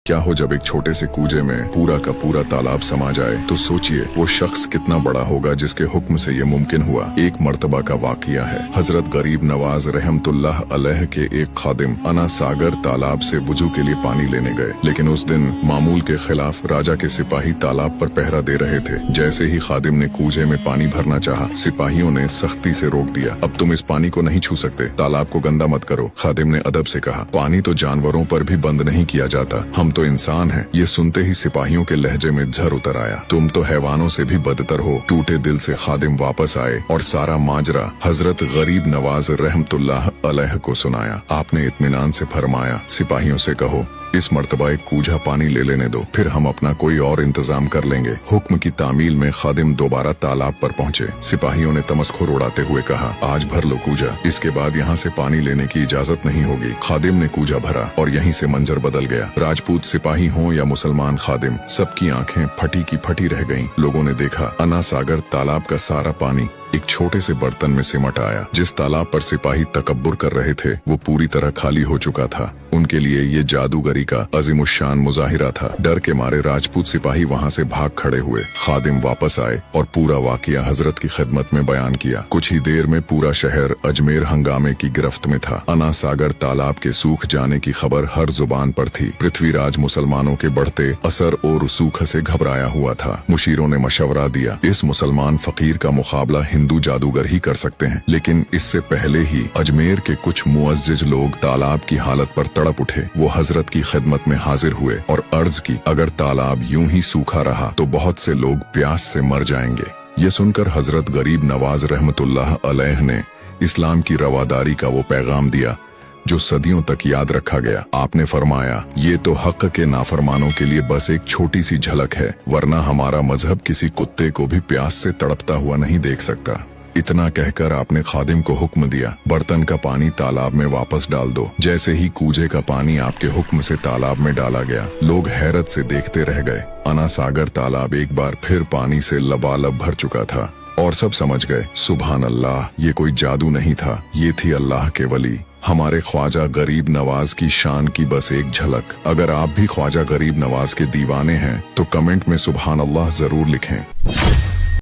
क्या हो जब एक छोटे से कूजे में पूरा का पूरा तालाब समा जाए। तो सोचिए वो शख्स कितना बड़ा होगा जिसके हुक्म से ये मुमकिन हुआ। एक मर्तबा का वाकया है। हजरत गरीब नवाज रहमतुल्लाह अलैह के एक खादिम अना सागर तालाब से वुजू के लिए पानी लेने गए, लेकिन उस दिन मामूल के खिलाफ राजा के सिपाही तालाब पर पहरा दे रहे थे। जैसे ही खादिम ने कूजे में पानी भरना चाहा, सिपाहियों ने सख्ती से रोक दिया। अब तुम इस पानी को नहीं छू सकते, तालाब को गंदा मत करो। खादिम ने अदब से कहा, पानी तो जानवरों पर भी बंद नहीं किया जाता, हम तो इंसान हैं। ये सुनते ही सिपाहियों के लहजे में झर उतर आया, तुम तो हैवानों से भी बदतर हो। टूटे दिल से खादिम वापस आए और सारा माजरा हजरत गरीब नवाज रहमतुल्लाह अलैह को सुनाया। आपने इत्मीनान से फरमाया, सिपाहियों से कहो इस मर्तबा एक कूजा पानी ले लेने दो, फिर हम अपना कोई और इंतजाम कर लेंगे। हुक्म की तामील में खादिम दोबारा तालाब पर पहुंचे। सिपाहियों ने तमस्खुर उड़ाते हुए कहा, आज भर लो कूजा, इसके बाद यहाँ से पानी लेने की इजाजत नहीं होगी। खादिम ने कूजा भरा और यहीं से मंजर बदल गया। राजपूत सिपाही हों या मुसलमान खादिम, सबकी आंखें फटी की फटी रह गईं। लोगों ने देखा अना सागर तालाब का सारा पानी एक छोटे से बर्तन में सिमट आया। जिस तालाब पर सिपाही तकब्बुर कर रहे थे वो पूरी तरह खाली हो चुका था। उनके लिए ये जादूगरी का अजीमुशान मुजाहिरा था। डर के मारे राजपूत सिपाही वहाँ से भाग खड़े हुए। खादिम वापस आए और पूरा वाकया हजरत की खिदमत में बयान किया। कुछ ही देर में पूरा शहर अजमेर हंगामे की गिरफ्त में था। अना सागर तालाब के सूख जाने की खबर हर जुबान पर थी। पृथ्वीराज मुसलमानों के बढ़ते असर और रसूख से घबराया हुआ था। मुशीरों ने मशवरा दिया, इस मुसलमान फकीर का मुकाबला हिंदू जादूगर ही कर सकते हैं। लेकिन इससे पहले ही अजमेर के कुछ मुअज्जिज लोग तालाब की हालत पर तड़प उठे। वो हजरत की खिदमत में हाजिर हुए और अर्ज की, अगर तालाब यूं ही सूखा रहा तो बहुत से लोग प्यास से मर जाएंगे। ये सुनकर हजरत गरीब नवाज रहमतुल्लाह अलैह ने इस्लाम की रवादारी का वो पैगाम दिया जो सदियों तक याद रखा गया। आपने फरमाया, ये तो हक के नाफरमानों के लिए बस एक छोटी सी झलक है, वरना हमारा मजहब किसी कुत्ते को भी प्यास से तड़पता हुआ नहीं देख सकता। इतना कहकर आपने खादिम को हुक्म दिया, बर्तन का पानी तालाब में वापस डाल दो। जैसे ही कूजे का पानी आपके हुक्म से तालाब में डाला गया, लोग हैरत से देखते रह गए। अना सागर तालाब एक बार फिर पानी से लबालब भर चुका था और सब समझ गए, सुभान अल्लाह, ये कोई जादू नहीं था, ये थी अल्लाह के वली, हमारे ख्वाजा गरीब नवाज की शान की बस एक झलक। अगर आप भी ख्वाजा गरीब नवाज के दीवाने हैं तो कमेंट में सुभान अल्लाह जरूर लिखें।